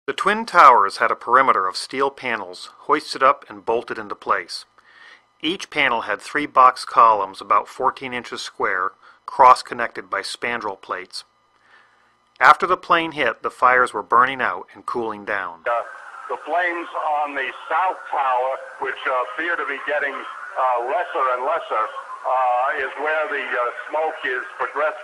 The twin towers had a perimeter of steel panels hoisted up and bolted into place. Each panel had 3 box columns about 14 inches square, cross-connected by spandrel plates. After the plane hit, the fires were burning out and cooling down. The flames on the south tower, which appear to be getting lesser and lesser, is where the smoke is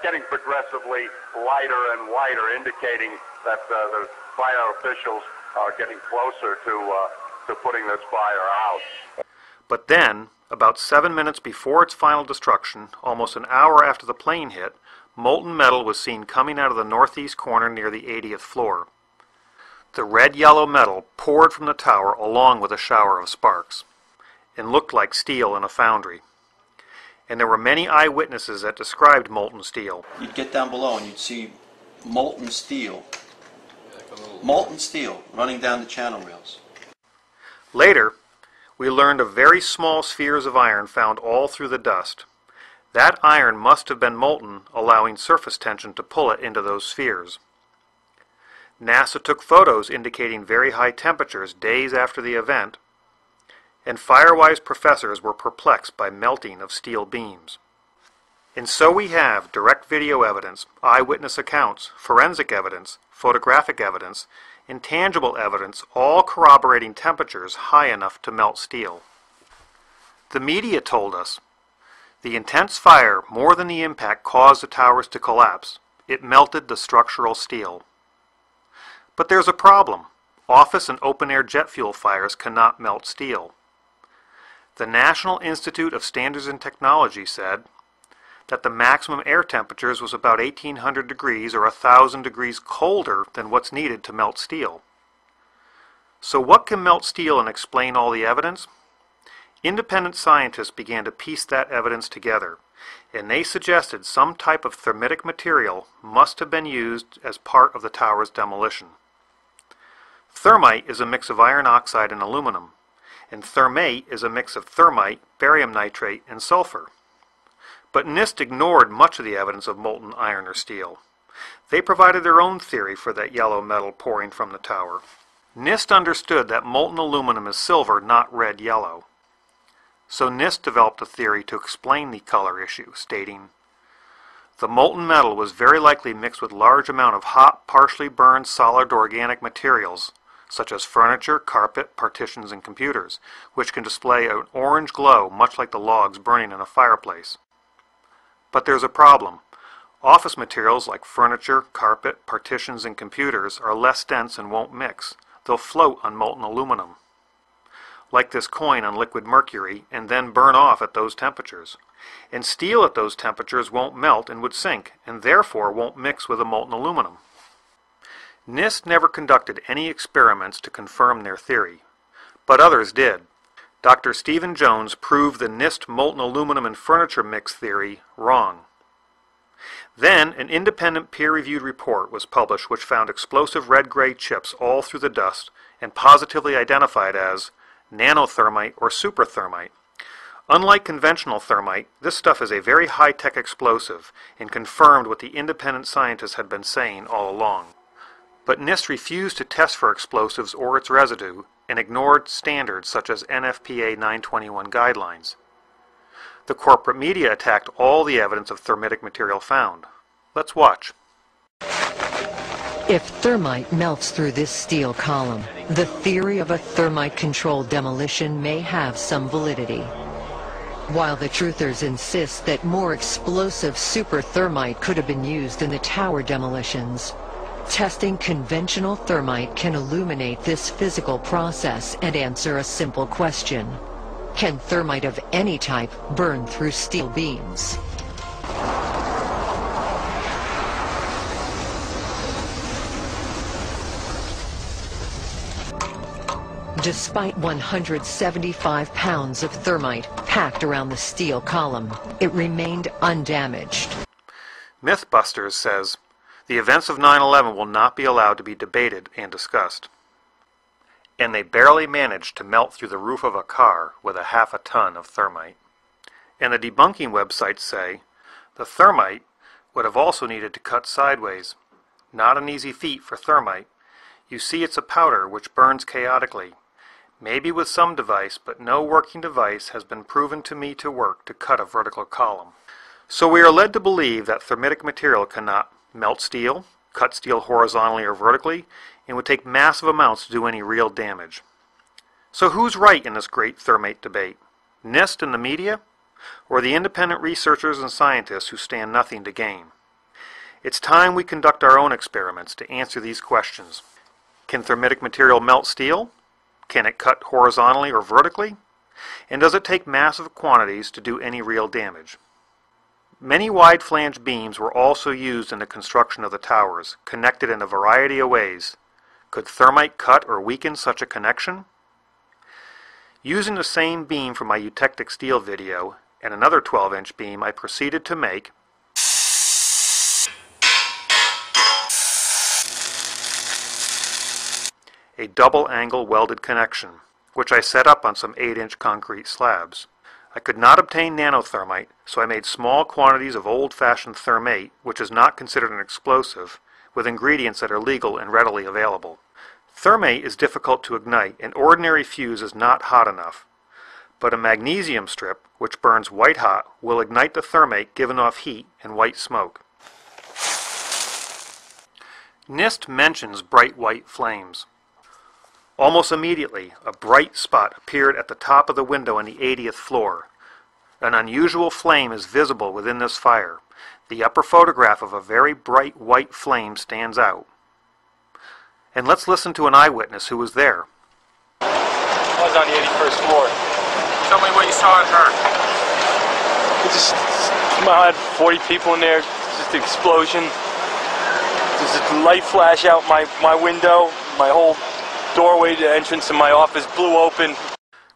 getting progressively lighter and lighter, indicating that the fire officials are getting closer to putting this fire out. But then, about 7 minutes before its final destruction, almost an hour after the plane hit, molten metal was seen coming out of the northeast corner near the 80th floor. The red-yellow metal poured from the tower along with a shower of sparks, and looked like steel in a foundry. And there were many eyewitnesses that described molten steel. You'd get down below and you'd see molten steel running down the channel rails. Later, we learned of very small spheres of iron found all through the dust. That iron must have been molten, allowing surface tension to pull it into those spheres. NASA took photos indicating very high temperatures days after the event, and Firewise professors were perplexed by melting of steel beams. And so we have direct video evidence, eyewitness accounts, forensic evidence, photographic evidence, intangible evidence, all corroborating temperatures high enough to melt steel. The media told us the intense fire, more than the impact, caused the towers to collapse. It melted the structural steel. But there's a problem. Office and open-air jet fuel fires cannot melt steel. The National Institute of Standards and Technology said that the maximum air temperatures was about 1800 degrees or 1000 degrees colder than what's needed to melt steel. So what can melt steel and explain all the evidence? Independent scientists began to piece that evidence together, and they suggested some type of thermitic material must have been used as part of the tower's demolition. Thermite is a mix of iron oxide and aluminum, and thermate is a mix of thermite, barium nitrate, and sulfur. But NIST ignored much of the evidence of molten iron or steel. They provided their own theory for that yellow metal pouring from the tower. NIST understood that molten aluminum is silver, not red-yellow. So NIST developed a theory to explain the color issue, stating, the molten metal was very likely mixed with large amount of hot, partially burned solid organic materials, such as furniture, carpet, partitions, and computers, which can display an orange glow much like the logs burning in a fireplace. But there's a problem. Office materials like furniture, carpet, partitions, and computers are less dense and won't mix. They'll float on molten aluminum, like this coin on liquid mercury, and then burn off at those temperatures. And steel at those temperatures won't melt and would sink, and therefore won't mix with the molten aluminum. NIST never conducted any experiments to confirm their theory, but others did. Dr. Stephen Jones proved the NIST molten aluminum and furniture mix theory wrong. Then an independent peer-reviewed report was published which found explosive red-gray chips all through the dust and positively identified as nanothermite or superthermite. Unlike conventional thermite, this stuff is a very high-tech explosive and confirmed what the independent scientists had been saying all along. But NIST refused to test for explosives or its residue and ignored standards such as NFPA 921 guidelines. The corporate media attacked all the evidence of thermitic material found. Let's watch. If thermite melts through this steel column, the theory of a thermite-controlled demolition may have some validity. While the truthers insist that more explosive super thermite could have been used in the tower demolitions, testing conventional thermite can illuminate this physical process and answer a simple question. Can thermite of any type burn through steel beams? Despite 175 pounds of thermite packed around the steel column, it remained undamaged. Mythbusters says, the events of 9/11 will not be allowed to be debated and discussed. And they barely managed to melt through the roof of a car with a half a ton of thermite. And the debunking websites say, the thermite would have also needed to cut sideways. Not an easy feat for thermite. You see it's a powder which burns chaotically, maybe with some device, but no working device has been proven to me to work to cut a vertical column. So we are led to believe that thermitic material cannot melt steel, cut steel horizontally or vertically, and would take massive amounts to do any real damage. So who's right in this great thermite debate? NIST and the media? Or the independent researchers and scientists who stand nothing to gain? It's time we conduct our own experiments to answer these questions. Can thermitic material melt steel? Can it cut horizontally or vertically? And does it take massive quantities to do any real damage? Many wide-flange beams were also used in the construction of the towers, connected in a variety of ways. Could thermite cut or weaken such a connection? Using the same beam from my eutectic steel video and another 12-inch beam, I proceeded to make a double-angle welded connection, which I set up on some 8-inch concrete slabs. I could not obtain nanothermite, so I made small quantities of old-fashioned thermate, which is not considered an explosive, with ingredients that are legal and readily available. Thermate is difficult to ignite, and ordinary fuse is not hot enough. But a magnesium strip, which burns white hot, will ignite the thermate given off heat and white smoke. NIST mentions bright white flames. Almost immediately, a bright spot appeared at the top of the window on the 80th floor. An unusual flame is visible within this fire. The upper photograph of a very bright white flame stands out. And let's listen to an eyewitness who was there. I was on the 81st floor. Tell me what you saw and heard. I had 40 people in there, just an explosion. There's a light flash out my window, my whole doorway to the entrance to my office blew open.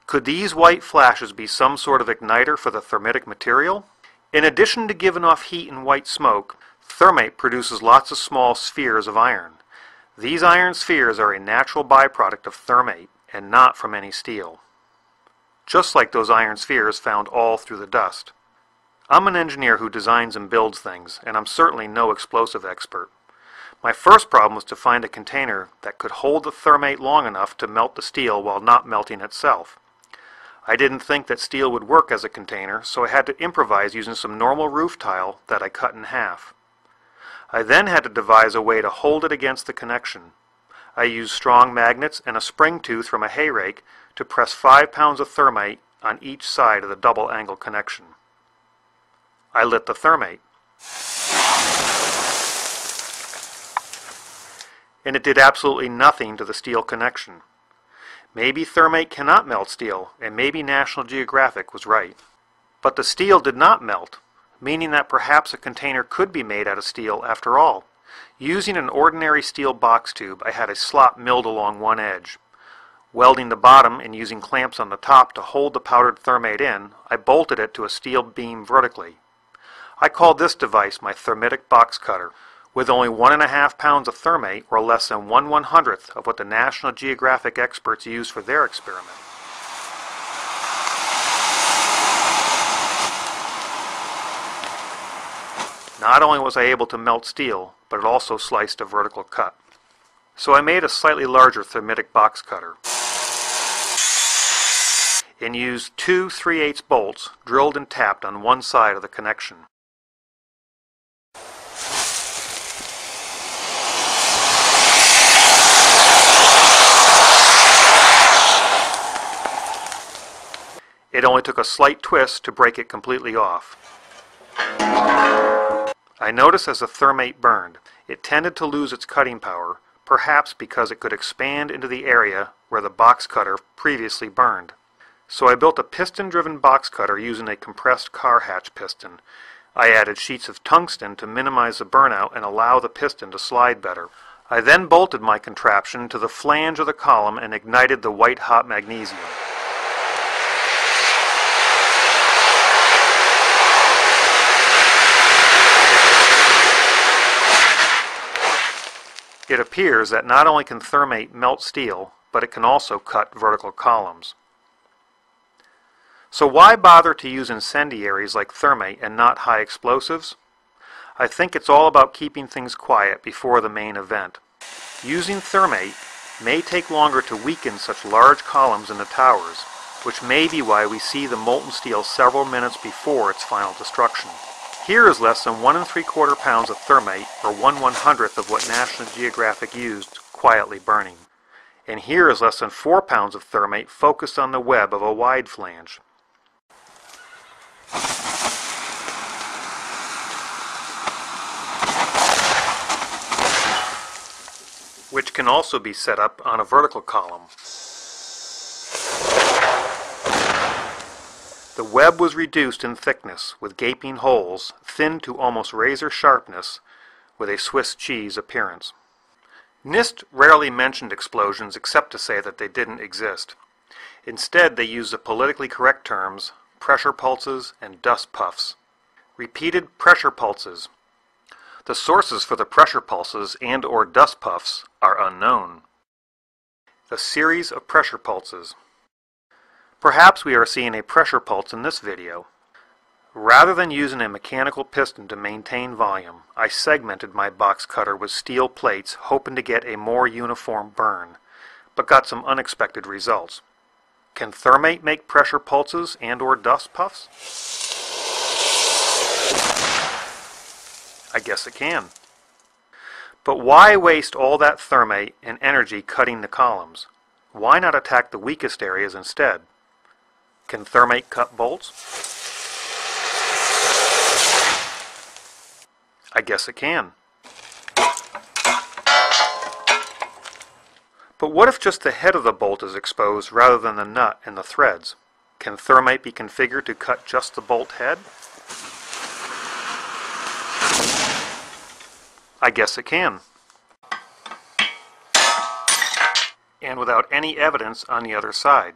Could these white flashes be some sort of igniter for the thermitic material? In addition to giving off heat and white smoke, thermite produces lots of small spheres of iron. These iron spheres are a natural byproduct of thermate and not from any steel. Just like those iron spheres found all through the dust. I'm an engineer who designs and builds things, and I'm certainly no explosive expert. My first problem was to find a container that could hold the thermate long enough to melt the steel while not melting itself. I didn't think that steel would work as a container, so I had to improvise using some normal roof tile that I cut in half. I then had to devise a way to hold it against the connection. I used strong magnets and a spring tooth from a hay rake to press 5 pounds of thermite on each side of the double angle connection. I lit the thermite. And it did absolutely nothing to the steel connection. Maybe thermate cannot melt steel, and maybe National Geographic was right. But the steel did not melt, meaning that perhaps a container could be made out of steel after all. Using an ordinary steel box tube, I had a slot milled along one edge. Welding the bottom and using clamps on the top to hold the powdered thermate in, I bolted it to a steel beam vertically. I called this device my thermitic box cutter. With only 1.5 pounds of thermate, or less than 1/100th of what the National Geographic experts used for their experiment. Not only was I able to melt steel, but it also sliced a vertical cut. So I made a slightly larger thermitic box cutter and used 2 3/8 bolts drilled and tapped on one side of the connection. It only took a slight twist to break it completely off. I noticed as the thermate burned, it tended to lose its cutting power, perhaps because it could expand into the area where the box cutter previously burned. So I built a piston-driven box cutter using a compressed car hatch piston. I added sheets of tungsten to minimize the burnout and allow the piston to slide better. I then bolted my contraption to the flange of the column and ignited the white-hot magnesium. It appears that not only can thermate melt steel, but it can also cut vertical columns. So why bother to use incendiaries like thermite and not high explosives? I think it's all about keeping things quiet before the main event. Using thermite may take longer to weaken such large columns in the towers, which may be why we see the molten steel several minutes before its final destruction. Here is less than 1 3/4 pounds of thermite, or 1/100th of what National Geographic used, quietly burning. And here is less than 4 pounds of thermite focused on the web of a wide flange. Which can also be set up on a vertical column. The web was reduced in thickness with gaping holes, thinned to almost razor sharpness, with a Swiss cheese appearance. NIST rarely mentioned explosions except to say that they didn't exist. Instead, they used the politically correct terms pressure pulses and dust puffs. Repeated pressure pulses. The sources for the pressure pulses and or dust puffs are unknown. The series of pressure pulses. Perhaps we are seeing a pressure pulse in this video. Rather than using a mechanical piston to maintain volume, I segmented my box cutter with steel plates hoping to get a more uniform burn, but got some unexpected results. Can thermite make pressure pulses and or dust puffs? I guess it can. But why waste all that thermite and energy cutting the columns? Why not attack the weakest areas instead? Can thermite cut bolts? I guess it can. But what if just the head of the bolt is exposed rather than the nut and the threads? Can thermite be configured to cut just the bolt head? I guess it can. And without any evidence on the other side.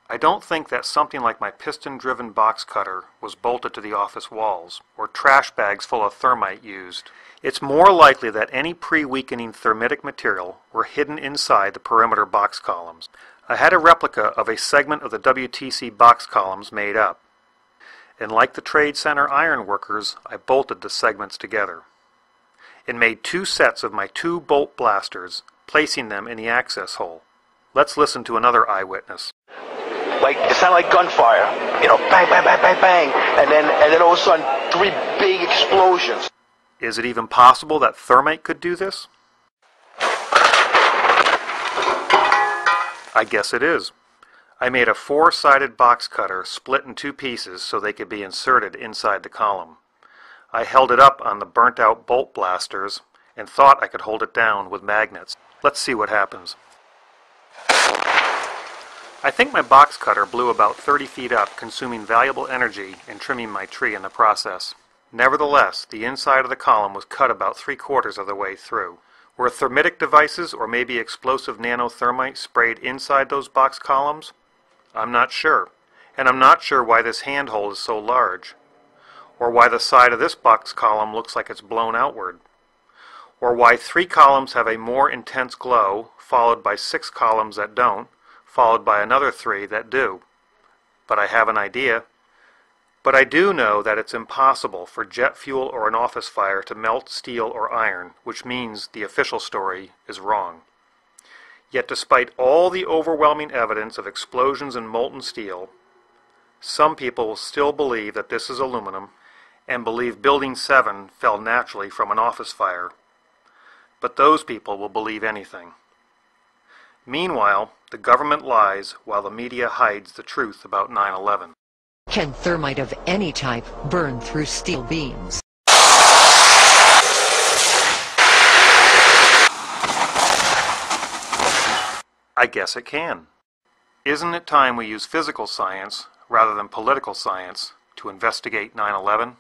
I don't think that something like my piston-driven box cutter was bolted to the office walls, or trash bags full of thermite used. It's more likely that any pre-weakening thermitic material were hidden inside the perimeter box columns. I had a replica of a segment of the WTC box columns made up. And like the Trade Center iron workers, I bolted the segments together. And made 2 sets of my 2 bolt blasters, placing them in the access hole. Let's listen to another eyewitness. Like, it sounded like gunfire, bang, bang, bang, bang, bang, and then all of a sudden, 3 big explosions. Is it even possible that thermite could do this? I guess it is. I made a 4-sided box cutter split in 2 pieces so they could be inserted inside the column. I held it up on the burnt-out bolt blasters and thought I could hold it down with magnets. Let's see what happens. I think my box cutter blew about 30 feet up, consuming valuable energy and trimming my tree in the process. Nevertheless, the inside of the column was cut about 3/4 of the way through. Were thermitic devices or maybe explosive nanothermite sprayed inside those box columns? I'm not sure. And I'm not sure why this handhold is so large. Or why the side of this box column looks like it's blown outward. Or why 3 columns have a more intense glow, followed by 6 columns that don't, followed by another 3 that do. But I have an idea. But I do know that it's impossible for jet fuel or an office fire to melt steel or iron, which means the official story is wrong. Yet despite all the overwhelming evidence of explosions in molten steel, some people will still believe that this is aluminum and believe Building 7 fell naturally from an office fire. But those people will believe anything. Meanwhile, the government lies while the media hides the truth about 9/11. Can thermite of any type burn through steel beams? I guess it can. Isn't it time we use physical science rather than political science to investigate 9/11?